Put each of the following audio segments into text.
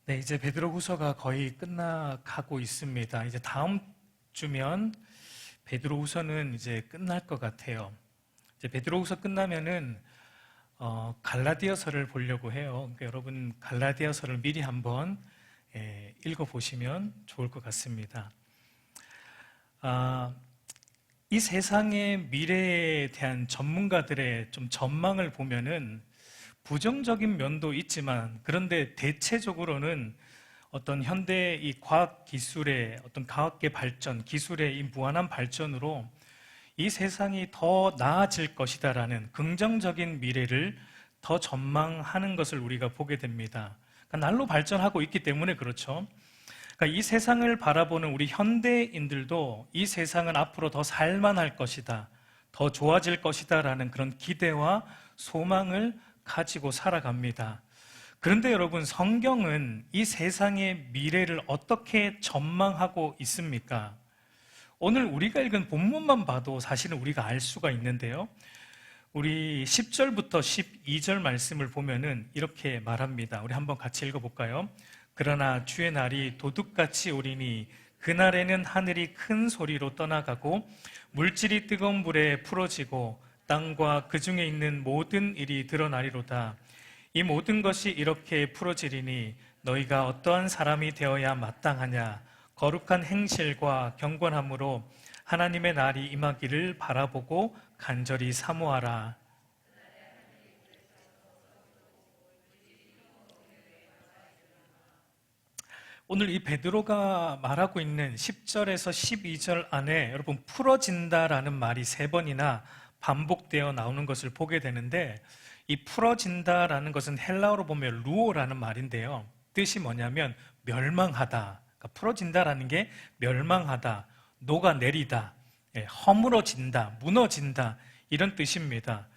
네, 이제 베드로후서가 거의 끝나가고 있습니다. 이제 다음 주면 베드로후서는 이제 끝날 것 같아요. 이제 베드로후서 끝나면은 갈라디아서를 보려고 해요. 그러니까 여러분 갈라디아서를 미리 한번 읽어보시면 좋을 것 같습니다. 아, 이 세상의 미래에 대한 전문가들의 좀 전망을 보면은 부정적인 면도 있지만, 그런데 대체적으로는 어떤 현대 이 과학 기술의 어떤 과학계 발전, 기술의 이 무한한 발전으로 이 세상이 더 나아질 것이다라는 긍정적인 미래를 더 전망하는 것을 우리가 보게 됩니다. 그러니까 날로 발전하고 있기 때문에 그렇죠. 그러니까 이 세상을 바라보는 우리 현대인들도 이 세상은 앞으로 더 살만할 것이다, 더 좋아질 것이다라는 그런 기대와 소망을 가지고 살아갑니다. 그런데 여러분, 성경은 이 세상의 미래를 어떻게 전망하고 있습니까? 오늘 우리가 읽은 본문만 봐도 사실은 우리가 알 수가 있는데요. 우리 10절부터 12절 말씀을 보면은 이렇게 말합니다. 우리 한번 같이 읽어볼까요? 그러나 주의 날이 도둑같이 오리니 그날에는 하늘이 큰 소리로 떠나가고 물질이 뜨거운 불에 풀어지고 땅과 그 중에 있는 모든 일이 드러나리로다. 이 모든 것이 이렇게 풀어지리니 너희가 어떠한 사람이 되어야 마땅하냐? 거룩한 행실과 경건함으로 하나님의 날이 임하기를 바라보고 간절히 사모하라. 오늘 이 베드로가 말하고 있는 10절에서 12절 안에 여러분 풀어진다라는 말이 세 번이나 반복되어 나오는 것을 보게 되는데, 이 풀어진다라는 것은 헬라어로 보면 루오라는 말인데요. 뜻이 뭐냐면 멸망하다. 그러니까 풀어진다라는 게 멸망하다, 녹아내리다, 허물어진다, 무너진다, 이런 뜻입니다.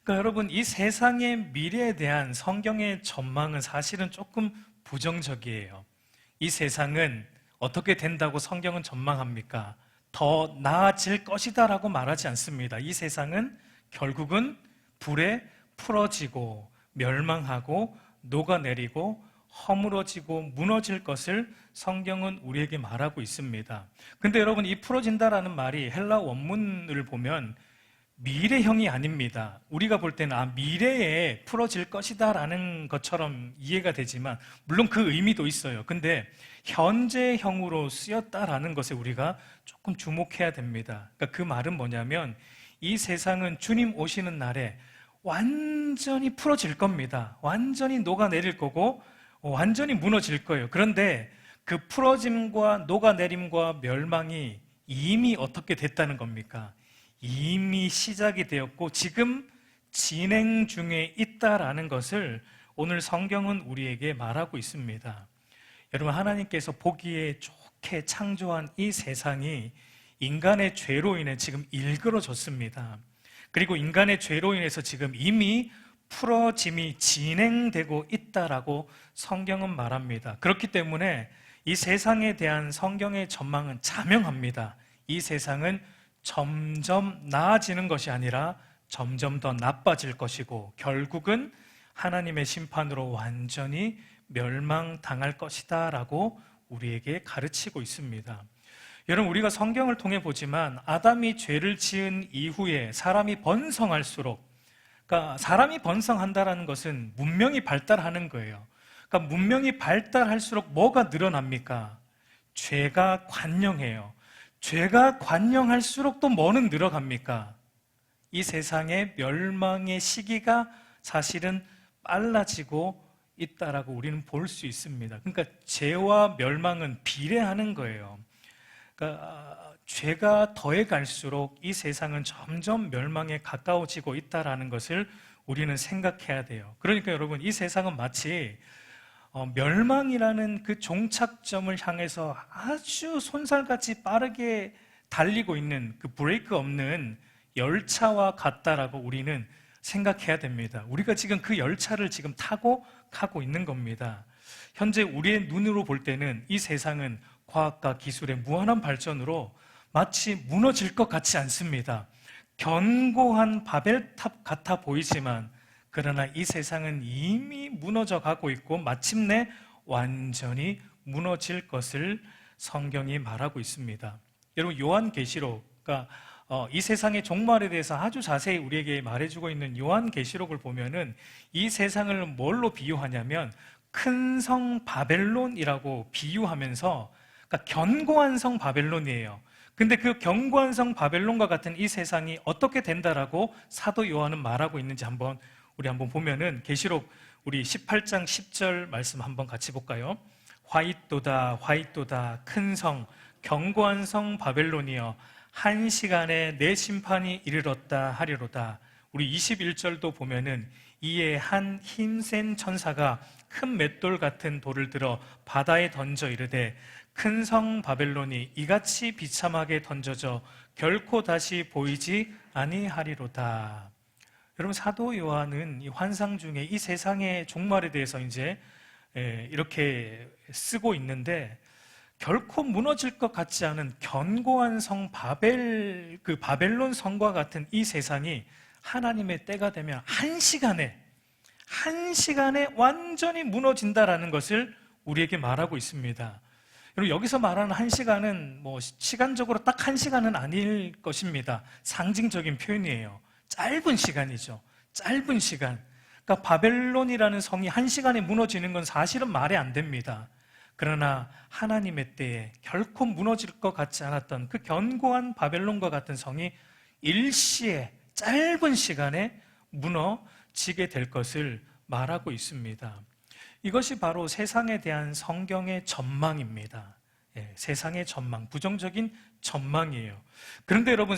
그러니까 여러분, 이 세상의 미래에 대한 성경의 전망은 사실은 조금 부정적이에요. 이 세상은 어떻게 된다고 성경은 전망합니까? 더 나아질 것이다라고 말하지 않습니다. 이 세상은 결국은 불에 풀어지고 멸망하고 녹아내리고 허물어지고 무너질 것을 성경은 우리에게 말하고 있습니다. 근데 여러분, 이 풀어진다라는 말이 헬라 원문을 보면 미래형이 아닙니다. 우리가 볼 때는 미래에 풀어질 것이다라는 것처럼 이해가 되지만, 물론 그 의미도 있어요. 근데 현재형으로 쓰였다라는 것에 우리가 조금 주목해야 됩니다. 그러니까 그 말은 뭐냐면 이 세상은 주님 오시는 날에 완전히 풀어질 겁니다. 완전히 녹아내릴 거고 완전히 무너질 거예요. 그런데 그 풀어짐과 녹아내림과 멸망이 이미 어떻게 됐다는 겁니까? 이미 시작이 되었고 지금 진행 중에 있다라는 것을 오늘 성경은 우리에게 말하고 있습니다. 여러분, 하나님께서 보기에 좋게 창조한 이 세상이 인간의 죄로 인해 지금 일그러졌습니다. 그리고 인간의 죄로 인해서 지금 이미 풀어짐이 진행되고 있다라고 성경은 말합니다. 그렇기 때문에 이 세상에 대한 성경의 전망은 자명합니다. 이 세상은 점점 나아지는 것이 아니라 점점 더 나빠질 것이고 결국은 하나님의 심판으로 완전히 멸망당할 것이다 라고 우리에게 가르치고 있습니다. 여러분, 우리가 성경을 통해 보지만 아담이 죄를 지은 이후에 사람이 번성할수록, 그러니까 사람이 번성한다는 것은 문명이 발달하는 거예요. 그러니까 문명이 발달할수록 뭐가 늘어납니까? 죄가 관영해요. 죄가 관영할수록 또 뭐는 늘어갑니까? 이 세상의 멸망의 시기가 사실은 빨라지고 있다라고 우리는 볼 수 있습니다. 그러니까 죄와 멸망은 비례하는 거예요. 그러니까 죄가 더해 갈수록 이 세상은 점점 멸망에 가까워지고 있다라는 것을 우리는 생각해야 돼요. 그러니까 여러분, 이 세상은 마치 멸망이라는 그 종착점을 향해서 아주 손살같이 빠르게 달리고 있는 그 브레이크 없는 열차와 같다라고 우리는 생각해야 됩니다. 우리가 지금 그 열차를 지금 타고 가고 있는 겁니다. 현재 우리의 눈으로 볼 때는 이 세상은 과학과 기술의 무한한 발전으로 마치 무너질 것 같지 않습니다. 견고한 바벨탑 같아 보이지만 그러나 이 세상은 이미 무너져 가고 있고 마침내 무너질 것을 성경이 말하고 있습니다. 여러분, 요한계시록, 그러니까 이 세상의 종말에 대해서 아주 자세히 우리에게 말해주고 있는 요한계시록을 보면은 이 세상을 뭘로 비유하냐면 큰 성 바벨론이라고 비유하면서, 그러니까 견고한 성 바벨론이에요. 근데 그 견고한 성 바벨론과 같은 이 세상이 어떻게 된다라고 사도 요한은 말하고 있는지 우리 한번 보면은 계시록 우리 18장 10절 말씀 한번 같이 볼까요? 화잇도다 화잇도다 큰 성 견고한 성 바벨론이여 한 시간에 내 심판이 이르렀다 하리로다. 우리 21절도 보면은 이에 한 힘센 천사가 큰 맷돌 같은 돌을 들어 바다에 던져 이르되 큰 성 바벨론이 이같이 비참하게 던져져 결코 다시 보이지 아니하리로다. 여러분, 사도 요한은 이 환상 중에 이 세상의 종말에 대해서 이제 이렇게 쓰고 있는데, 결코 무너질 것 같지 않은 견고한 성 그 바벨론 성과 같은 이 세상이 하나님의 때가 되면 한 시간에 완전히 무너진다라는 것을 우리에게 말하고 있습니다. 여러분, 여기서 말하는 한 시간은 뭐 시간적으로 딱 한 시간은 아닐 것입니다. 상징적인 표현이에요. 짧은 시간이죠. 짧은 시간. 그러니까 바벨론이라는 성이 한 시간에 무너지는 건 사실은 말이 안 됩니다. 그러나 하나님의 때에 결코 무너질 것 같지 않았던 그 견고한 바벨론과 같은 성이 일시에 짧은 시간에 무너지게 될 것을 말하고 있습니다. 이것이 바로 세상에 대한 성경의 전망입니다. 세상의 전망, 부정적인 전망이에요. 그런데 여러분,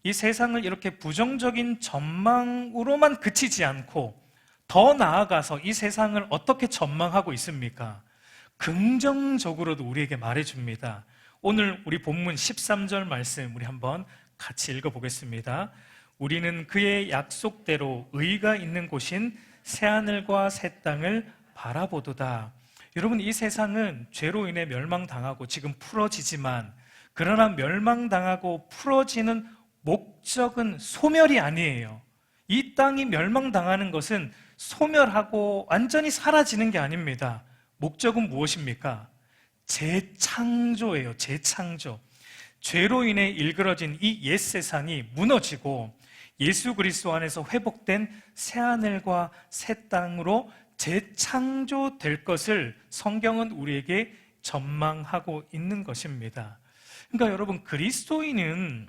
이 세상을 이렇게 부정적인 전망으로만 그치지 않고 더 나아가서 이 세상을 어떻게 전망하고 있습니까? 긍정적으로도 우리에게 말해줍니다. 오늘 우리 본문 13절 말씀 우리 한번 같이 읽어보겠습니다. 우리는 그의 약속대로 의가 있는 곳인 새하늘과 새 땅을 바라보도다. 여러분, 이 세상은 죄로 인해 멸망당하고 지금 풀어지지만, 그러나 멸망당하고 풀어지는 목적은 소멸이 아니에요. 이 땅이 멸망당하는 것은 소멸하고 완전히 사라지는 게 아닙니다. 목적은 무엇입니까? 재창조예요. 재창조. 죄로 인해 일그러진 이 옛 세상이 무너지고 예수 그리스도 안에서 회복된 새하늘과 새 땅으로 재창조될 것을 성경은 우리에게 전망하고 있는 것입니다. 그러니까 여러분, 그리스도인은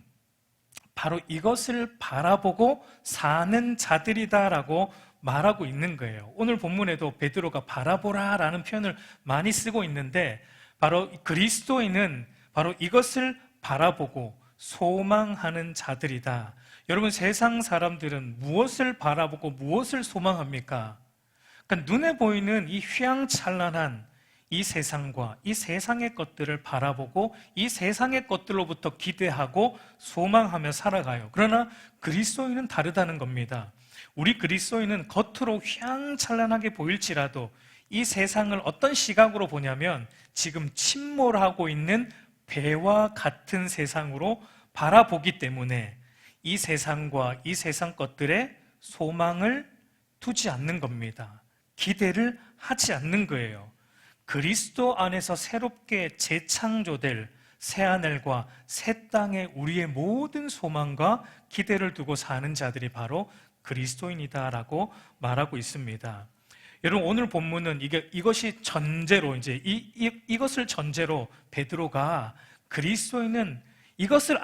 바로 이것을 바라보고 사는 자들이다라고 말하고 있는 거예요. 오늘 본문에도 베드로가 바라보라라는 표현을 많이 쓰고 있는데, 바로 그리스도인은 바로 이것을 바라보고 소망하는 자들이다. 여러분, 세상 사람들은 무엇을 바라보고 무엇을 소망합니까? 그러니까 눈에 보이는 이 휘황찬란한 이 세상과 이 세상의 것들을 바라보고 이 세상의 것들로부터 기대하고 소망하며 살아가요. 그러나 그리스도인은 다르다는 겁니다. 우리 그리스도인은 겉으로 휘황찬란하게 보일지라도 이 세상을 어떤 시각으로 보냐면 지금 침몰하고 있는 배와 같은 세상으로 바라보기 때문에 이 세상과 이 세상 것들에 소망을 두지 않는 겁니다. 기대를 하지 않는 거예요. 그리스도 안에서 새롭게 재창조될 새하늘과 새 땅에 우리의 모든 소망과 기대를 두고 사는 자들이 바로 그리스도인이다라고 말하고 있습니다. 여러분, 오늘 본문은 이것이 전제로 이것을 전제로 베드로가 그리스도인은 이것을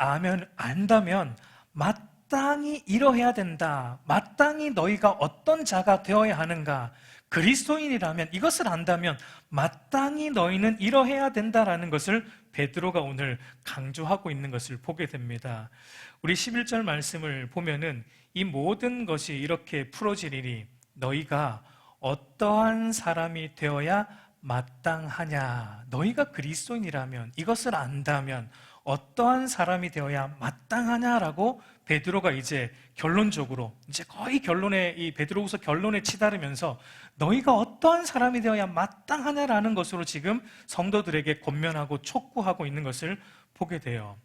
안다면 마땅히 이러해야 된다. 마땅히 너희가 어떤 자가 되어야 하는가? 그리스도인이라면, 이것을 안다면 마땅히 너희는 이러해야 된다라는 것을 베드로가 오늘 강조하고 있는 것을 보게 됩니다. 우리 11절 말씀을 보면은 이 모든 것이 이렇게 풀어지리니 너희가 어떠한 사람이 되어야 마땅하냐? 너희가 그리스도인이라면, 이것을 안다면 어떠한 사람이 되어야 마땅하냐라고 베드로가 이제 결론적으로, 이제 거의 결론에, 이 베드로후서 결론에 치달으면서 너희가 어떠한 사람이 되어야 마땅하냐라는 것으로 지금 성도들에게 권면하고 촉구하고 있는 것을 보게 돼요.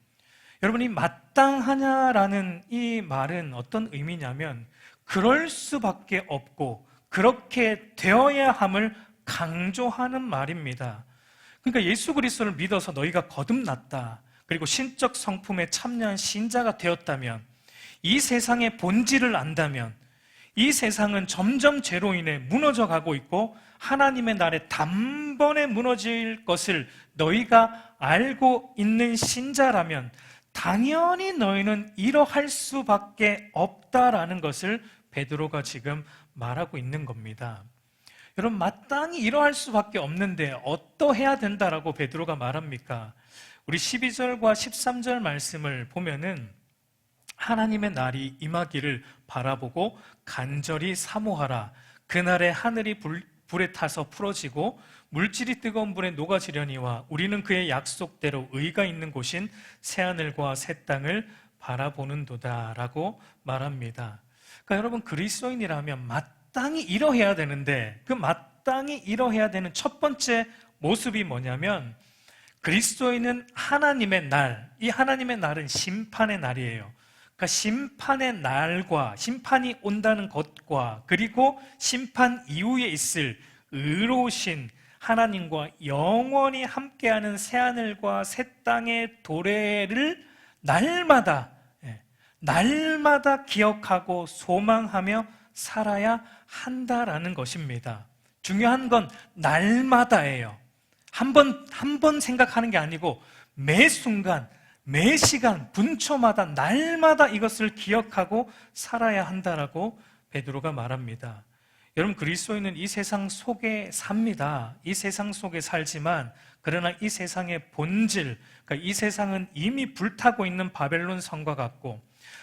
여러분, 이 마땅하냐라는 이 말은 어떤 의미냐면 그럴 수밖에 없고 그렇게 되어야 함을 강조하는 말입니다. 그러니까 예수 그리스도를 믿어서 너희가 거듭났다, 그리고 신적 성품에 참여한 신자가 되었다면, 이 세상의 본질을 안다면, 이 세상은 점점 죄로 인해 무너져 가고 있고 하나님의 날에 단번에 무너질 것을 너희가 알고 있는 신자라면 당연히 너희는 이러할 수밖에 없다라는 것을 베드로가 지금 말하고 있는 겁니다. 여러분, 마땅히 이러할 수밖에 없는데 어떠해야 된다라고 베드로가 말합니까? 우리 12절과 13절 말씀을 보면은 하나님의 날이 임하기를 바라보고 간절히 사모하라. 그날에 하늘이 불에 타서 풀어지고 물질이 뜨거운 불에 녹아지려니와 우리는 그의 약속대로 의가 있는 곳인 새하늘과 새 땅을 바라보는도다 라고 말합니다. 그러니까 여러분, 그리스도인이라면 마땅히 이러해야 되는데, 그 마땅히 이러해야 되는 첫 번째 모습이 뭐냐면, 그리스도인은 하나님의 날, 이 하나님의 날은 심판의 날이에요. 그러니까 심판의 날과 심판이 온다는 것과 그리고 심판 이후에 있을 의로우신 하나님과 영원히 함께하는 새하늘과 새 땅의 도래를 날마다 기억하고 소망하며 살아야 한다라는 것입니다. 중요한 건 날마다예요. 한 번 생각하는 게 아니고 매 순간, 매 시간, 분초마다, 날마다 이것을 기억하고 살아야 한다라고 베드로가 말합니다. 여러분, 그리스도인은 이 세상 속에 삽니다. 이 세상 속에 살지만, 그러나 이 세상의 본질, 그러니까 이 세상은 이미 불타고 있는 바벨론 성과 같고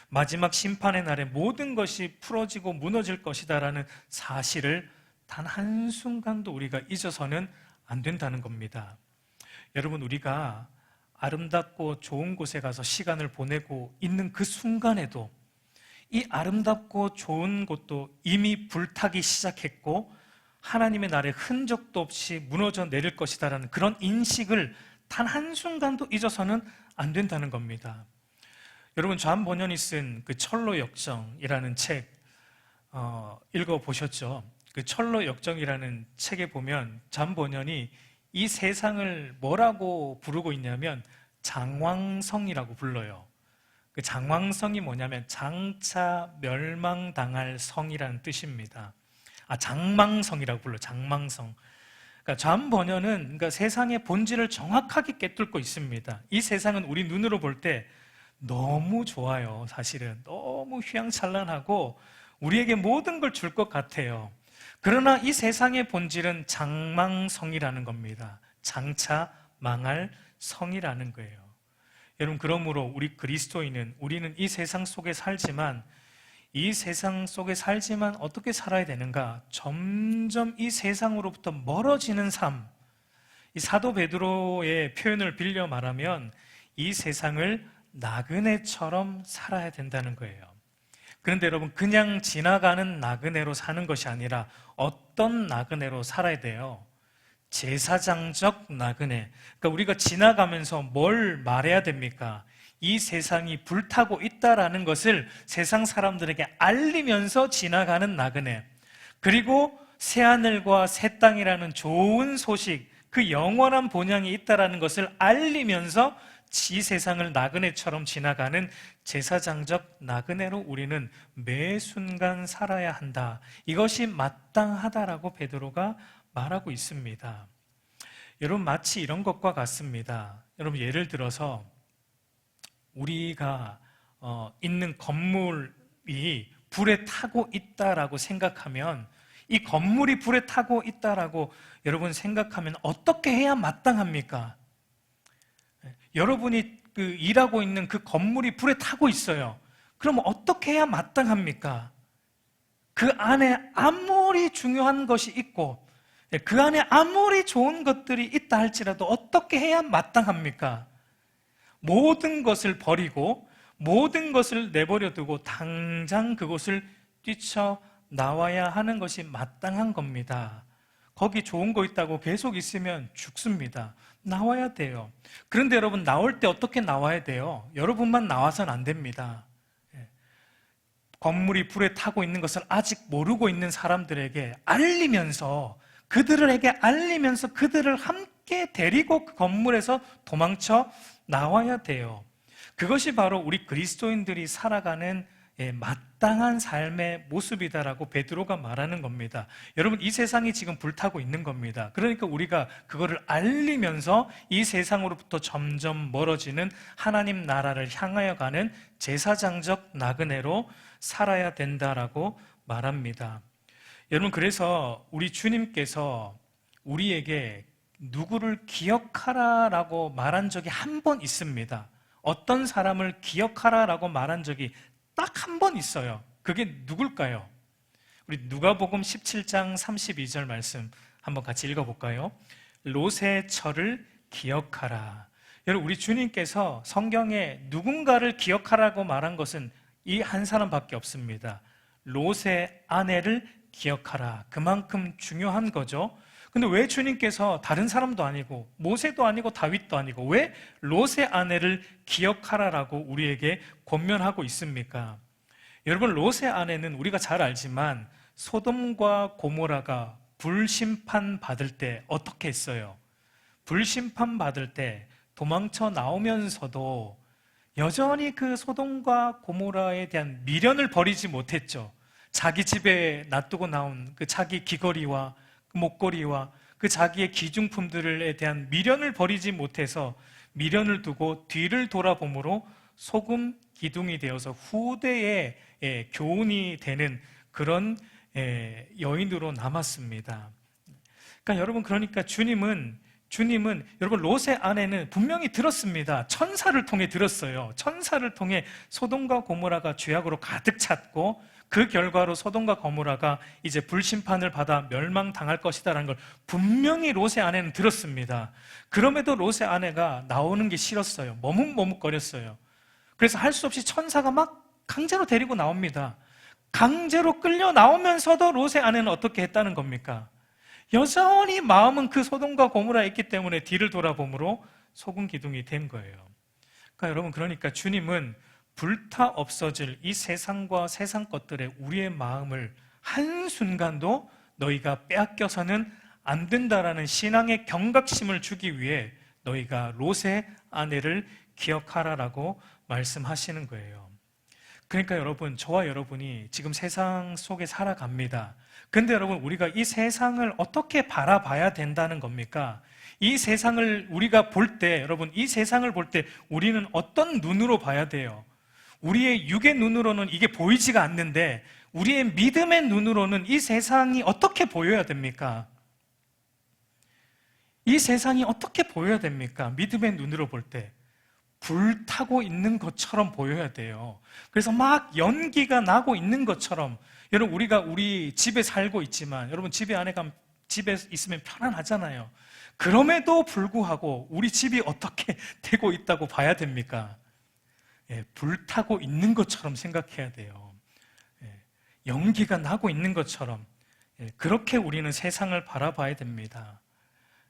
마지막 심판의 날에 모든 것이 풀어지고 무너질 것이다라는 사실을 단 한순간도 우리가 잊어서는 안 된다는 겁니다. 여러분, 우리가 아름답고 좋은 곳에 가서 시간을 보내고 있는 그 순간에도 이 아름답고 좋은 곳도 이미 불타기 시작했고 하나님의 날에 흔적도 없이 무너져 내릴 것이다라는 그런 인식을 단 한순간도 잊어서는 안 된다는 겁니다. 여러분, 존 번연이 쓴 그 철로 역정이라는 책 읽어보셨죠? 그 철로 역정이라는 책에 보면 존 번연이 이 세상을 뭐라고 부르고 있냐면 장왕성이라고 불러요. 그 장왕성이 뭐냐면 장차 멸망당할 성이라는 뜻입니다. 장망성이라고 불러요. 장망성. 그러니까 존 번연은 그러니까 세상의 본질을 정확하게 꿰뚫고 있습니다. 이 세상은 우리 눈으로 볼 때 너무 좋아요. 사실은 너무 휘황찬란하고 우리에게 모든 걸 줄 것 같아요. 그러나 이 세상의 본질은 장망성이라는 겁니다. 장차 망할 성이라는 거예요. 여러분, 그러므로 우리 그리스도인은, 우리는 이 세상 속에 살지만, 이 세상 속에 살지만 어떻게 살아야 되는가? 점점 이 세상으로부터 멀어지는 삶. 이 사도 베드로의 표현을 빌려 말하면 이 세상을 나그네처럼 살아야 된다는 거예요. 그런데 여러분, 그냥 지나가는 나그네로 사는 것이 아니라 어떤 나그네로 살아야 돼요? 제사장적 나그네. 그러니까 우리가 지나가면서 뭘 말해야 됩니까? 이 세상이 불타고 있다라는 것을 세상 사람들에게 알리면서 지나가는 나그네. 그리고 새하늘과 새 땅이라는 좋은 소식, 그 영원한 본향이 있다라는 것을 알리면서 이 세상을 나그네처럼 지나가는 제사장적 나그네로 우리는 매 순간 살아야 한다. 이것이 마땅하다라고 베드로가 말하고 있습니다. 여러분, 마치 이런 것과 같습니다. 여러분, 예를 들어서 우리가 있는 건물이 불에 타고 있다라고 생각하면, 이 건물이 불에 타고 있다라고 여러분 생각하면 어떻게 해야 마땅합니까? 여러분이 일하고 있는 그 건물이 불에 타고 있어요. 그럼 어떻게 해야 마땅합니까? 그 안에 아무리 중요한 것이 있고 그 안에 아무리 좋은 것들이 있다 할지라도 어떻게 해야 마땅합니까? 모든 것을 버리고 모든 것을 내버려 두고 당장 그곳을 뛰쳐나와야 하는 것이 마땅한 겁니다. 거기 좋은 거 있다고 계속 있으면 죽습니다. 나와야 돼요. 그런데 여러분, 나올 때 어떻게 나와야 돼요? 여러분만 나와서는 안 됩니다. 건물이 불에 타고 있는 것을 아직 모르고 있는 사람들에게 알리면서 그들에게 알리면서 그들을 함께 데리고 그 건물에서 도망쳐 나와야 돼요. 그것이 바로 우리 그리스도인들이 살아가는 마땅한 삶의 모습이다라고 베드로가 말하는 겁니다. 여러분, 이 세상이 지금 불타고 있는 겁니다. 그러니까 우리가 그거를 알리면서 이 세상으로부터 점점 멀어지는 하나님 나라를 향하여 가는 제사장적 나그네로 살아야 된다라고 말합니다. 여러분, 그래서 우리 주님께서 우리에게 누구를 기억하라라고 말한 적이 한 번 있습니다. 어떤 사람을 기억하라라고 말한 적이 딱 한 번 있어요. 그게 누굴까요? 우리 누가복음 17장 32절 말씀 한번 같이 읽어볼까요? 롯의 처를 기억하라. 여러분, 우리 주님께서 성경에 누군가를 기억하라고 말한 것은 이 한 사람밖에 없습니다. 롯의 아내를 기억하라. 그만큼 중요한 거죠. 근데 왜 주님께서 다른 사람도 아니고 모세도 아니고 다윗도 아니고 왜 롯의 아내를 기억하라라고 우리에게 권면하고 있습니까? 여러분, 롯의 아내는 우리가 잘 알지만 소돔과 고모라가 불심판 받을 때 어떻게 했어요? 불심판 받을 때 도망쳐 나오면서도 여전히 그 소돔과 고모라에 대한 미련을 버리지 못했죠. 자기 집에 놔두고 나온 그 자기 귀걸이와 그 목걸이와 그 자기의 기중품들에 대한 미련을 버리지 못해서 미련을 두고 뒤를 돌아보므로 소금 기둥이 되어서 후대의 교훈이 되는 그런 여인으로 남았습니다. 그러니까 여러분, 그러니까 주님은 여러분, 롯의 아내는 분명히 들었습니다. 천사를 통해 들었어요. 천사를 통해 소돔과 고모라가 죄악으로 가득 찼고 그 결과로 소돔과 고모라가 이제 불심판을 받아 멸망당할 것이다라는 걸 분명히 롯의 아내는 들었습니다. 그럼에도 롯의 아내가 나오는 게 싫었어요. 머뭇머뭇거렸어요. 그래서 할 수 없이 천사가 막 강제로 데리고 나옵니다. 강제로 끌려 나오면서도 롯의 아내는 어떻게 했다는 겁니까? 여전히 마음은 그 소돔과 고모라에 있기 때문에 뒤를 돌아보므로 소금 기둥이 된 거예요. 그러니까 여러분, 그러니까 주님은 불타 없어질 이 세상과 세상 것들에 우리의 마음을 한순간도 너희가 빼앗겨서는 안 된다라는 신앙의 경각심을 주기 위해 너희가 롯의 아내를 기억하라라고 말씀하시는 거예요. 그러니까 여러분, 저와 여러분이 지금 세상 속에 살아갑니다. 근데 여러분, 우리가 이 세상을 어떻게 바라봐야 된다는 겁니까? 이 세상을 우리가 볼 때, 여러분, 이 세상을 볼 때 우리는 어떤 눈으로 봐야 돼요? 우리의 육의 눈으로는 이게 보이지가 않는데 우리의 믿음의 눈으로는 이 세상이 어떻게 보여야 됩니까? 이 세상이 어떻게 보여야 됩니까? 믿음의 눈으로 볼 때 불타고 있는 것처럼 보여야 돼요. 그래서 막 연기가 나고 있는 것처럼, 여러분, 우리가 우리 집에 살고 있지만 여러분, 집에 안에 가면 집에 있으면 편안하잖아요. 그럼에도 불구하고 우리 집이 어떻게 되고 있다고 봐야 됩니까? 불타고 있는 것처럼 생각해야 돼요. 연기가 나고 있는 것처럼 그렇게 우리는 세상을 바라봐야 됩니다.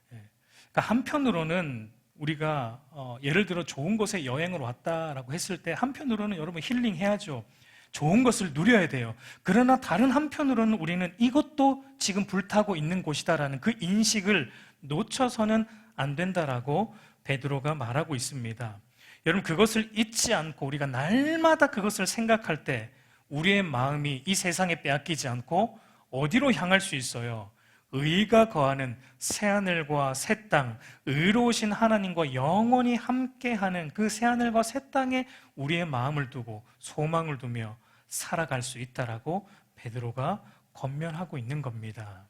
그러니까 한편으로는 우리가 예를 들어 좋은 곳에 여행을 왔다라고 했을 때 한편으로는 여러분 힐링해야죠. 좋은 것을 누려야 돼요. 그러나 다른 한편으로는 우리는 이것도 지금 불타고 있는 곳이다라는 그 인식을 놓쳐서는 안 된다라고 베드로가 말하고 있습니다. 여러분, 그것을 잊지 않고 우리가 날마다 그것을 생각할 때 우리의 마음이 이 세상에 빼앗기지 않고 어디로 향할 수 있어요? 의가 거하는 새하늘과 새 땅, 의로우신 하나님과 영원히 함께하는 그 새하늘과 새 땅에 우리의 마음을 두고 소망을 두며 살아갈 수 있다라고 베드로가 권면하고 있는 겁니다.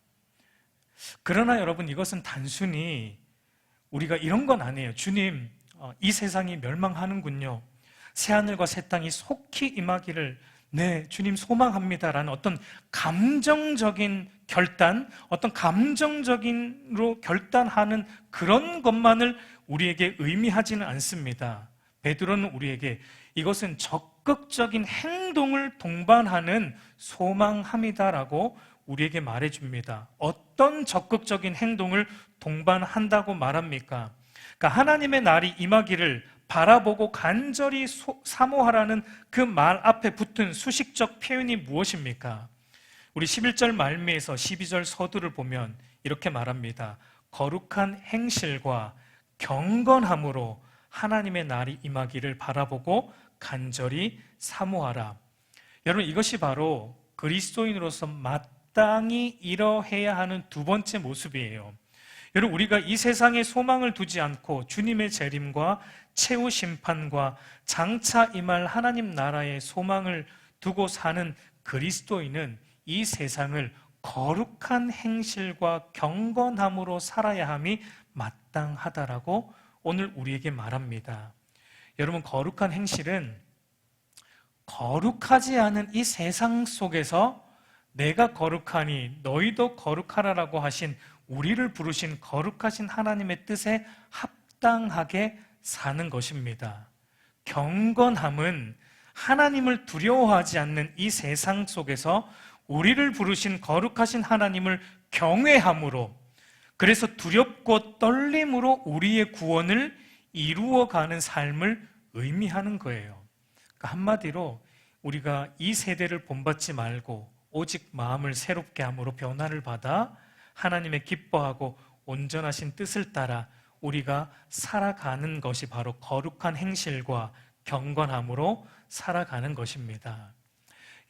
그러나 여러분, 이것은 단순히 우리가 이런 건 아니에요. 주님, 이 세상이 멸망하는군요. 새하늘과 새 땅이 속히 임하기를 네, 주님 소망합니다라는 어떤 감정적인 결단, 어떤 감정적인로 결단하는 그런 것만을 우리에게 의미하지는 않습니다. 베드로는 우리에게 이것은 적극적인 행동을 동반하는 소망함이다라고 우리에게 말해줍니다. 어떤 적극적인 행동을 동반한다고 말합니까? 그러니까 하나님의 날이 임하기를 바라보고 간절히 사모하라는 그 말 앞에 붙은 수식적 표현이 무엇입니까? 우리 11절 말미에서 12절 서두를 보면 이렇게 말합니다. 거룩한 행실과 경건함으로 하나님의 날이 임하기를 바라보고 간절히 사모하라. 여러분, 이것이 바로 그리스도인으로서 마땅히 이러해야 하는 두 번째 모습이에요. 여러분, 우리가 이 세상에 소망을 두지 않고 주님의 재림과 최후 심판과 장차 임할 하나님 나라의 소망을 두고 사는 그리스도인은 이 세상을 거룩한 행실과 경건함으로 살아야 함이 마땅하다라고 오늘 우리에게 말합니다. 여러분, 거룩한 행실은 거룩하지 않은 이 세상 속에서 내가 거룩하니 너희도 거룩하라라고 하신, 우리를 부르신 거룩하신 하나님의 뜻에 합당하게 사는 것입니다. 경건함은 하나님을 두려워하지 않는 이 세상 속에서 우리를 부르신 거룩하신 하나님을 경외함으로, 그래서 두렵고 떨림으로 우리의 구원을 이루어가는 삶을 의미하는 거예요. 그러니까 한마디로 우리가 이 세대를 본받지 말고 오직 마음을 새롭게 함으로 변화를 받아 하나님의 기뻐하고 온전하신 뜻을 따라 우리가 살아가는 것이 바로 거룩한 행실과 경건함으로 살아가는 것입니다.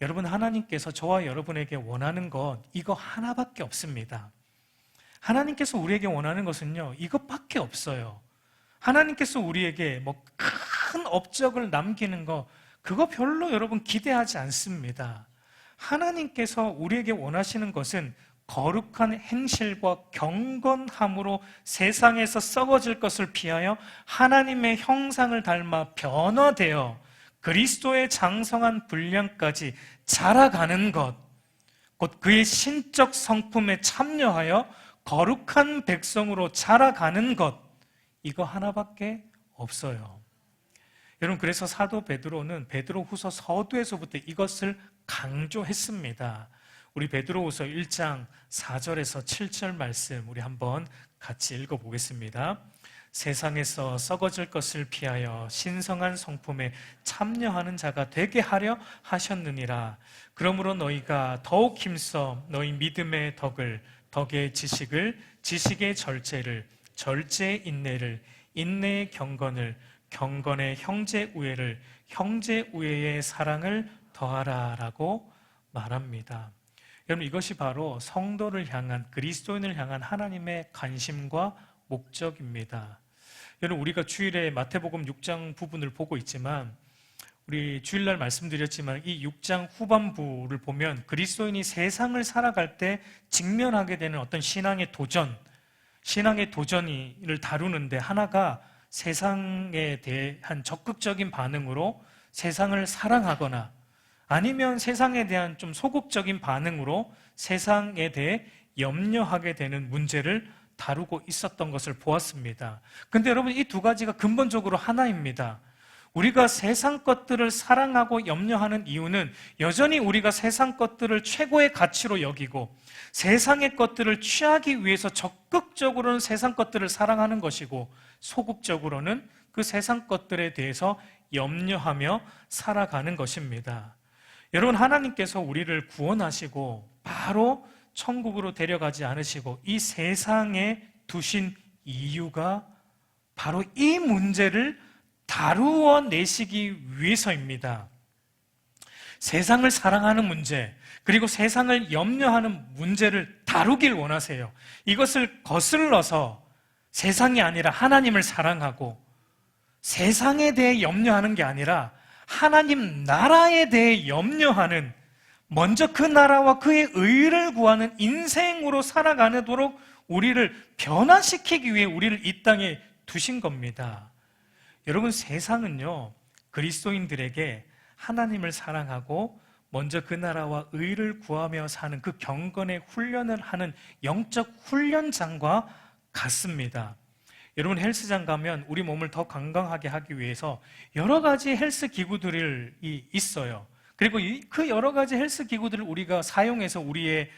여러분, 하나님께서 저와 여러분에게 원하는 것 이거 하나밖에 없습니다. 하나님께서 우리에게 원하는 것은요, 이것밖에 없어요. 하나님께서 우리에게 큰 업적을 남기는 거, 그거 별로 여러분 기대하지 않습니다. 하나님께서 우리에게 원하시는 것은 거룩한 행실과 경건함으로 세상에서 썩어질 것을 피하여 하나님의 형상을 닮아 변화되어 그리스도의 장성한 분량까지 자라가는 것, 곧 그의 신적 성품에 참여하여 거룩한 백성으로 자라가는 것, 이거 하나밖에 없어요. 여러분, 그래서 사도 베드로는 베드로후서 서두에서부터 이것을 강조했습니다. 우리 베드로후서 1장 4절에서 7절 말씀 우리 한번 같이 읽어보겠습니다. 세상에서 썩어질 것을 피하여 신성한 성품에 참여하는 자가 되게 하려 하셨느니라. 그러므로 너희가 더욱 힘써 너희 믿음의 덕을, 덕의 지식을, 지식의 절제를, 절제의 인내를, 인내의 경건을, 경건의 형제 우애를, 형제 우애의 사랑을 더하라라고 말합니다. 여러분, 이것이 바로 성도를 향한, 그리스도인을 향한 하나님의 관심과 목적입니다. 여러분, 우리가 주일에 마태복음 6장 부분을 보고 있지만, 우리 주일날 말씀드렸지만 이 6장 후반부를 보면 그리스도인이 세상을 살아갈 때 직면하게 되는 어떤 신앙의 도전을 다루는데, 하나가 세상에 대한 적극적인 반응으로 세상을 사랑하거나 아니면 세상에 대한 좀 소극적인 반응으로 세상에 대해 염려하게 되는 문제를 다루고 있었던 것을 보았습니다. 근데 여러분, 이 두 가지가 근본적으로 하나입니다. 우리가 세상 것들을 사랑하고 염려하는 이유는 여전히 우리가 세상 것들을 최고의 가치로 여기고 세상의 것들을 취하기 위해서 적극적으로는 세상 것들을 사랑하는 것이고, 소극적으로는 그 세상 것들에 대해서 염려하며 살아가는 것입니다. 여러분, 하나님께서 우리를 구원하시고 바로 천국으로 데려가지 않으시고 이 세상에 두신 이유가 바로 이 문제를 다루어 내시기 위해서입니다. 세상을 사랑하는 문제, 그리고 세상을 염려하는 문제를 다루길 원하세요. 이것을 거슬러서 세상이 아니라 하나님을 사랑하고 세상에 대해 염려하는 게 아니라 하나님 나라에 대해 염려하는, 먼저 그 나라와 그의 의를 구하는 인생으로 살아가도록 우리를 변화시키기 위해 우리를 이 땅에 두신 겁니다. 여러분, 세상은요, 그리스도인들에게 하나님을 사랑하고 먼저 그 나라와 의를 구하며 사는 그 경건의 훈련을 하는 영적 훈련장과 같습니다. 여러분, 헬스장 가면 우리 몸을 더 건강하게 하기 위해서 여러 가지 헬스 기구들이 있어요. 그리고 그 여러 가지 헬스 기구들을 우리가 사용해서 우리의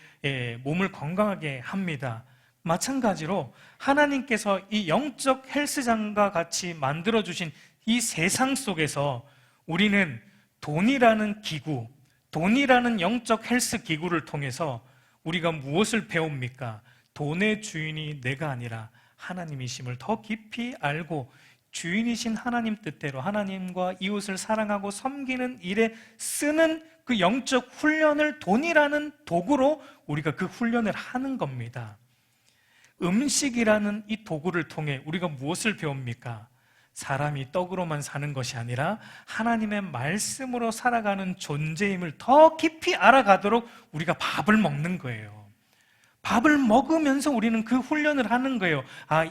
몸을 건강하게 합니다. 마찬가지로 하나님께서 이 영적 헬스장과 같이 만들어주신 이 세상 속에서 우리는 돈이라는 기구, 돈이라는 영적 헬스 기구를 통해서 우리가 무엇을 배웁니까? 돈의 주인이 내가 아니라 하나님이심을 더 깊이 알고 주인이신 하나님 뜻대로 하나님과 이웃을 사랑하고 섬기는 일에 쓰는 그 영적 훈련을 돈이라는 도구로 우리가 그 훈련을 하는 겁니다. 음식이라는 이 도구를 통해 우리가 무엇을 배웁니까? 사람이 떡으로만 사는 것이 아니라 하나님의 말씀으로 살아가는 존재임을 더 깊이 알아가도록 우리가 밥을 먹는 거예요. 밥을 먹으면서 우리는 그 훈련을 하는 거예요.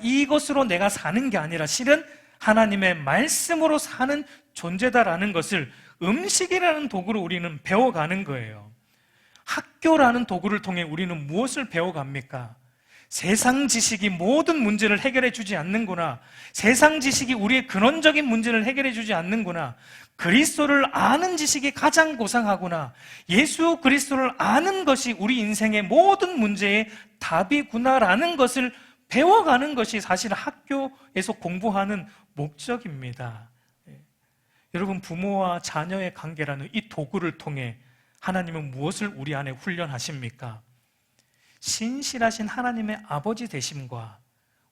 이것으로 내가 사는 게 아니라 실은 하나님의 말씀으로 사는 존재다라는 것을 음식이라는 도구로 우리는 배워가는 거예요. 학교라는 도구를 통해 우리는 무엇을 배워갑니까? 세상 지식이 모든 문제를 해결해 주지 않는구나. 세상 지식이 우리의 근원적인 문제를 해결해 주지 않는구나. 그리스도를 아는 지식이 가장 고상하구나. 예수 그리스도를 아는 것이 우리 인생의 모든 문제의 답이구나라는 것을 배워가는 것이 사실 학교에서 공부하는 목적입니다. 여러분, 부모와 자녀의 관계라는 이 도구를 통해 하나님은 무엇을 우리 안에 훈련하십니까? 신실하신 하나님의 아버지 되심과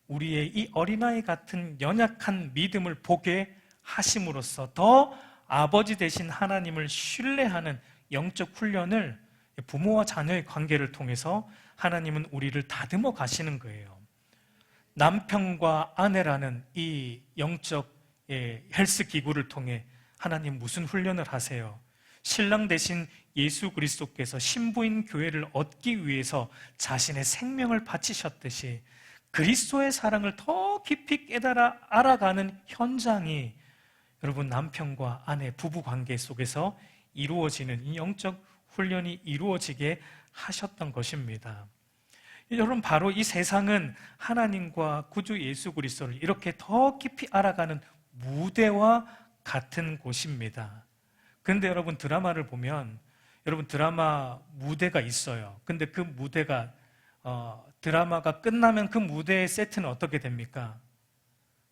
우리의 이 어린아이 같은 연약한 믿음을 보게 하심으로써 더 아버지 되신 하나님을 신뢰하는 영적 훈련을 부모와 자녀의 관계를 통해서 하나님은 우리를 다듬어 가시는 거예요. 남편과 아내라는 이 영적 헬스 기구를 통해 하나님 무슨 훈련을 하세요? 신랑 대신 예수 그리스도께서 신부인 교회를 얻기 위해서 자신의 생명을 바치셨듯이 그리스도의 사랑을 더 깊이 깨달아 알아가는 현장이 여러분 남편과 아내 부부 관계 속에서 이루어지는 이 영적 훈련이 이루어지게 하셨던 것입니다. 여러분, 바로 이 세상은 하나님과 구주 예수 그리스도를 이렇게 더 깊이 알아가는 무대와 같은 곳입니다. 그런데 여러분, 드라마를 보면 여러분 드라마 무대가 있어요. 근데 그 무대가 드라마가 끝나면 그 무대의 세트는 어떻게 됩니까?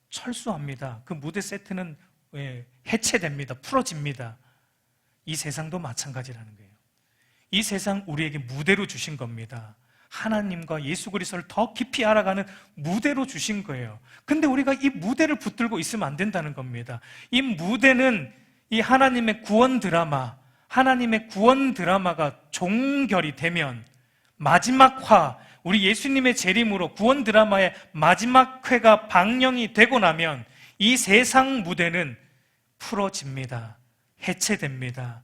철수합니다. 그 무대 세트는 해체됩니다. 풀어집니다. 이 세상도 마찬가지라는 거예요. 이 세상 우리에게 무대로 주신 겁니다. 하나님과 예수 그리스도를 더 깊이 알아가는 무대로 주신 거예요. 근데 우리가 이 무대를 붙들고 있으면 안 된다는 겁니다. 이 무대는 이 하나님의 구원 드라마가 종결이 되면 마지막 화, 우리 예수님의 재림으로 구원 드라마의 마지막 회가 방영이 되고 나면 이 세상 무대는 풀어집니다. 해체됩니다.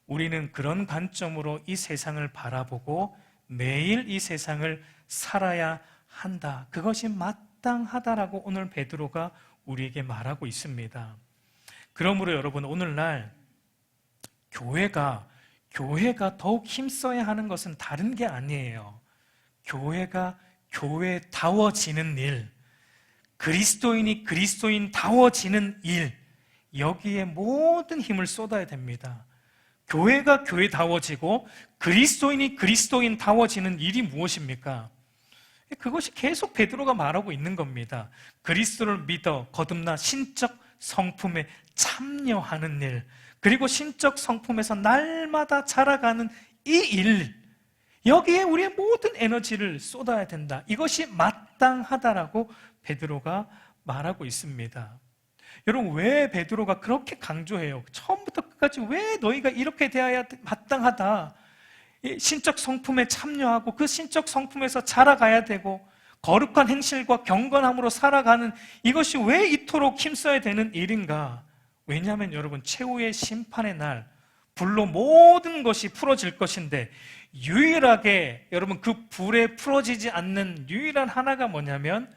우리는 그런 관점으로 이 세상을 바라보고 매일 이 세상을 살아야 한다. 그것이 마땅하다라고 오늘 베드로가 우리에게 말하고 있습니다. 그러므로 여러분, 오늘날 교회가 더욱 힘써야 하는 것은 다른 게 아니에요. 교회가 교회다워지는 일, 그리스도인이 그리스도인다워지는 일, 여기에 모든 힘을 쏟아야 됩니다. 교회가 교회다워지고 그리스도인이 그리스도인다워지는 일이 무엇입니까? 그것이 계속 베드로가 말하고 있는 겁니다. 그리스도를 믿어 거듭나 신적 성품에 참여하는 일, 그리고 신적 성품에서 날마다 자라가는 이 일, 여기에 우리의 모든 에너지를 쏟아야 된다. 이것이 마땅하다라고 베드로가 말하고 있습니다. 여러분, 왜 베드로가 그렇게 강조해요? 처음부터 끝까지 왜 너희가 이렇게 대해야 마땅하다, 신적 성품에 참여하고 그 신적 성품에서 자라가야 되고 거룩한 행실과 경건함으로 살아가는 이것이 왜 이토록 힘써야 되는 일인가? 왜냐하면 여러분, 최후의 심판의 날 불로 모든 것이 풀어질 것인데 유일하게 여러분 그 불에 풀어지지 않는 유일한 하나가 뭐냐면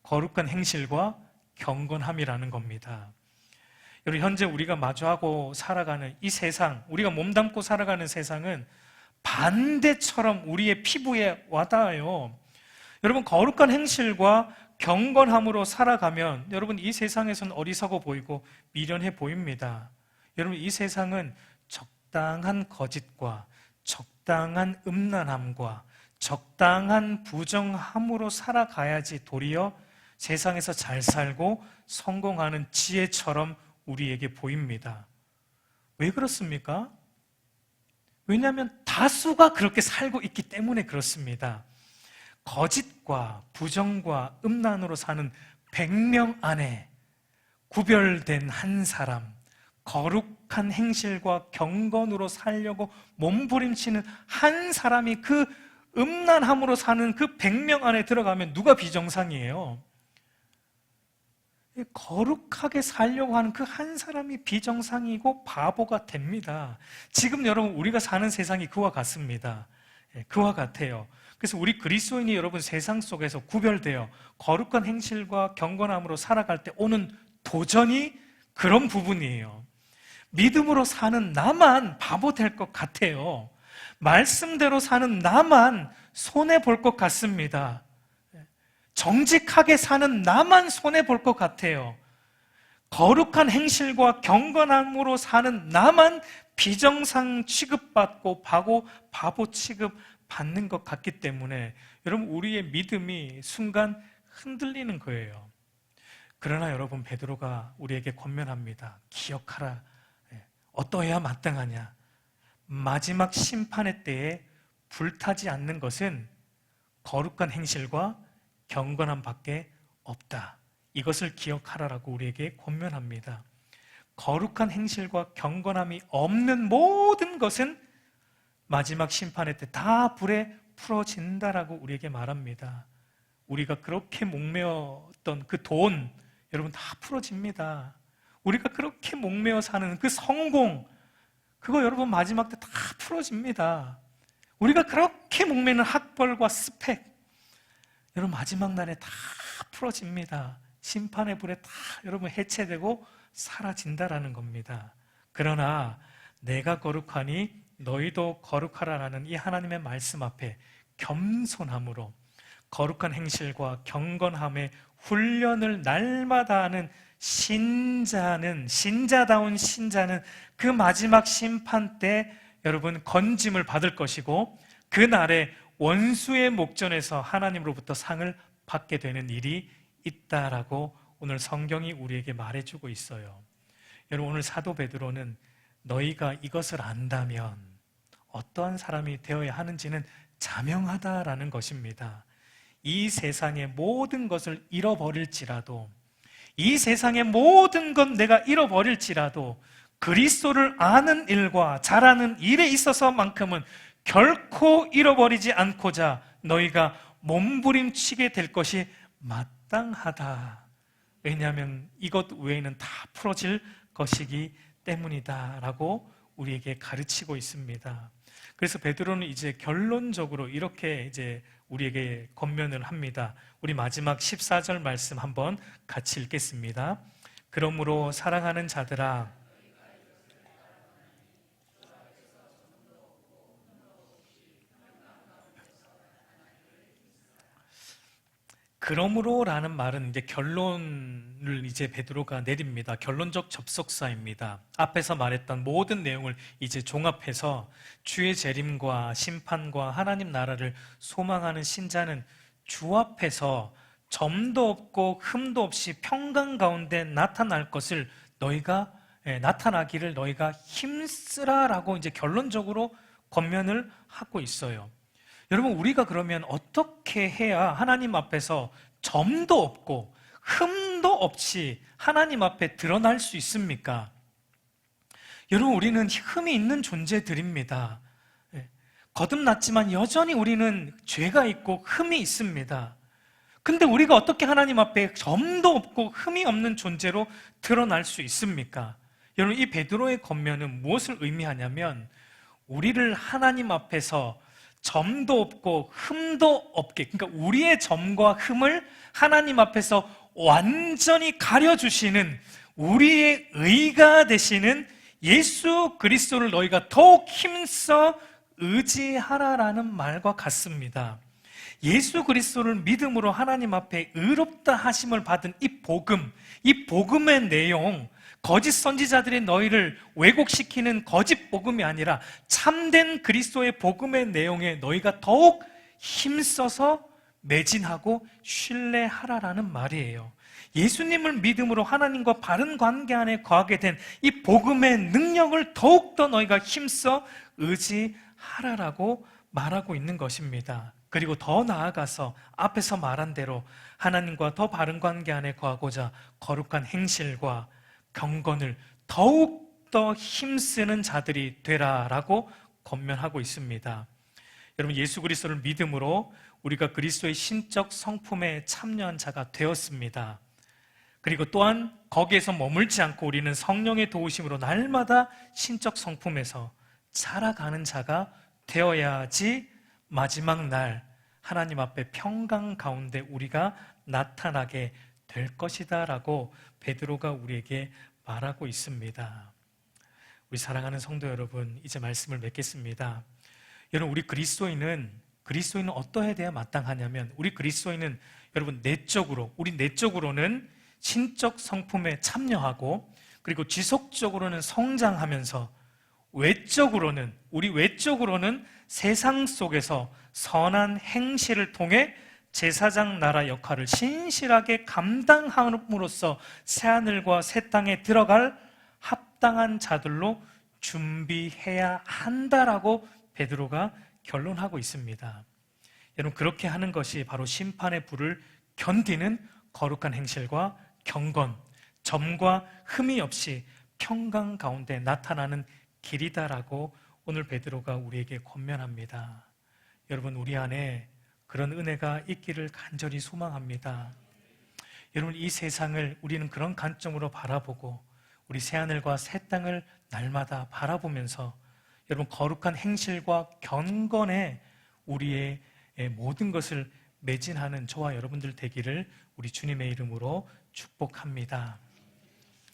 거룩한 행실과 경건함이라는 겁니다. 여러분, 현재 우리가 마주하고 살아가는 이 세상, 우리가 몸담고 살아가는 세상은 반대처럼 우리의 피부에 와닿아요. 여러분, 거룩한 행실과 경건함으로 살아가면 여러분 이 세상에서는 어리석어 보이고 미련해 보입니다. 여러분, 이 세상은 적당한 거짓과 적당한 음란함과 적당한 부정함으로 살아가야지 도리어 세상에서 잘 살고 성공하는 지혜처럼 우리에게 보입니다. 왜 그렇습니까? 왜냐하면 다수가 그렇게 살고 있기 때문에 그렇습니다. 거짓과 부정과 음란으로 사는 100명 안에 구별된 한 사람, 거룩한 행실과 경건으로 살려고 몸부림치는 한 사람이 그 음란함으로 사는 그 100명 안에 들어가면 누가 비정상이에요? 거룩하게 살려고 하는 그 한 사람이 비정상이고 바보가 됩니다. 지금 여러분 우리가 사는 세상이 그와 같습니다. 그와 같아요. 그래서 우리 그리스도인이 여러분 세상 속에서 구별되어 거룩한 행실과 경건함으로 살아갈 때 오는 도전이 그런 부분이에요. 믿음으로 사는 나만 바보 될 것 같아요. 말씀대로 사는 나만 손해볼 것 같습니다. 정직하게 사는 나만 손해볼 것 같아요. 거룩한 행실과 경건함으로 사는 나만 비정상 취급받고 바보 취급받는 것 같기 때문에 여러분 우리의 믿음이 순간 흔들리는 거예요. 그러나 여러분 베드로가 우리에게 권면합니다. 기억하라. 어떠해야 마땅하냐? 마지막 심판의 때에 불타지 않는 것은 거룩한 행실과 경건함밖에 없다. 이것을 기억하라라고 우리에게 권면합니다. 거룩한 행실과 경건함이 없는 모든 것은 마지막 심판의 때 다 불에 풀어진다라고 우리에게 말합니다. 우리가 그렇게 목매었던 그 돈, 여러분 다 풀어집니다. 우리가 그렇게 목매어 사는 그 성공, 그거 여러분 마지막 때 다 풀어집니다. 우리가 그렇게 목매는 학벌과 스펙, 여러분 마지막 날에 다 풀어집니다. 심판의 불에 다 여러분 해체되고 사라진다라는 겁니다. 그러나 내가 거룩하니 너희도 거룩하라라는 이 하나님의 말씀 앞에 겸손함으로 거룩한 행실과 경건함의 훈련을 날마다 하는 신자다운 신자는 그 마지막 심판 때 여러분 건짐을 받을 것이고 그날에 원수의 목전에서 하나님으로부터 상을 받게 되는 일이 있다라고 오늘 성경이 우리에게 말해주고 있어요. 여러분 오늘 사도 베드로는 너희가 이것을 안다면 어떠한 사람이 되어야 하는지는 자명하다라는 것입니다. 이 세상의 모든 것을 잃어버릴지라도, 이 세상의 모든 것 내가 잃어버릴지라도 그리스도를 아는 일과 잘하는 일에 있어서만큼은 결코 잃어버리지 않고자 너희가 몸부림치게 될 것이 마땅하다. 왜냐하면 이것 외에는 다 풀어질 것이기 때문이다 라고 우리에게 가르치고 있습니다. 그래서 베드로는 이제 결론적으로 이렇게 이제 우리에게 권면을 합니다. 우리 마지막 14절 말씀 한번 같이 읽겠습니다. 그러므로 사랑하는 자들아, 그러므로라는 말은 이제 결론을 이제 베드로가 내립니다. 결론적 접속사입니다. 앞에서 말했던 모든 내용을 이제 종합해서 주의 재림과 심판과 하나님 나라를 소망하는 신자는 주 앞에서 점도 없고 흠도 없이 평강 가운데 나타날 것을 나타나기를 너희가 힘쓰라라고 이제 결론적으로 권면을 하고 있어요. 여러분 우리가 그러면 어떻게 해야 하나님 앞에서 점도 없고 흠도 없이 하나님 앞에 드러날 수 있습니까? 여러분 우리는 흠이 있는 존재들입니다. 거듭났지만 여전히 우리는 죄가 있고 흠이 있습니다. 근데 우리가 어떻게 하나님 앞에 점도 없고 흠이 없는 존재로 드러날 수 있습니까? 여러분 이 베드로의 권면은 무엇을 의미하냐면 우리를 하나님 앞에서 점도 없고 흠도 없게, 그러니까 우리의 점과 흠을 하나님 앞에서 완전히 가려주시는 우리의 의가 되시는 예수 그리스도를 너희가 더욱 힘써 의지하라라는 말과 같습니다. 예수 그리스도를 믿음으로 하나님 앞에 의롭다 하심을 받은 이 복음의 내용, 거짓 선지자들이 너희를 왜곡시키는 거짓 복음이 아니라 참된 그리스도의 복음의 내용에 너희가 더욱 힘써서 매진하고 신뢰하라라는 말이에요. 예수님을 믿음으로 하나님과 바른 관계 안에 거하게 된 이 복음의 능력을 더욱더 너희가 힘써 의지하라라고 말하고 있는 것입니다. 그리고 더 나아가서 앞에서 말한 대로 하나님과 더 바른 관계 안에 거하고자 거룩한 행실과 경건을 더욱더 힘쓰는 자들이 되라라고 권면하고 있습니다. 여러분, 예수 그리스도를 믿음으로 우리가 그리스도의 신적 성품에 참여한 자가 되었습니다. 그리고 또한 거기에서 머물지 않고 우리는 성령의 도우심으로 날마다 신적 성품에서 자라가는 자가 되어야지 마지막 날 하나님 앞에 평강 가운데 우리가 나타나게 될 것이다 라고 베드로가 우리에게 말하고 있습니다. 우리 사랑하는 성도 여러분, 이제 말씀을 맺겠습니다. 여러분, 우리 그리스도인은 어떠해야 돼야 마땅하냐면, 우리 그리스도인은 여러분 우리 내적으로는 신적 성품에 참여하고, 그리고 지속적으로는 성장하면서 우리 외적으로는 세상 속에서 선한 행실을 통해 제사장 나라 역할을 신실하게 감당함으로써 새하늘과 새 땅에 들어갈 합당한 자들로 준비해야 한다라고 베드로가 결론하고 있습니다. 여러분, 그렇게 하는 것이 바로 심판의 불을 견디는 거룩한 행실과 경건, 점과 흠이 없이 평강 가운데 나타나는 길이다라고 오늘 베드로가 우리에게 권면합니다. 여러분, 우리 안에 그런 은혜가 있기를 간절히 소망합니다. 여러분, 이 세상을 우리는 그런 관점으로 바라보고 우리 새하늘과 새 땅을 날마다 바라보면서 여러분, 거룩한 행실과 경건에 우리의 모든 것을 매진하는 저와 여러분들 되기를 우리 주님의 이름으로 축복합니다.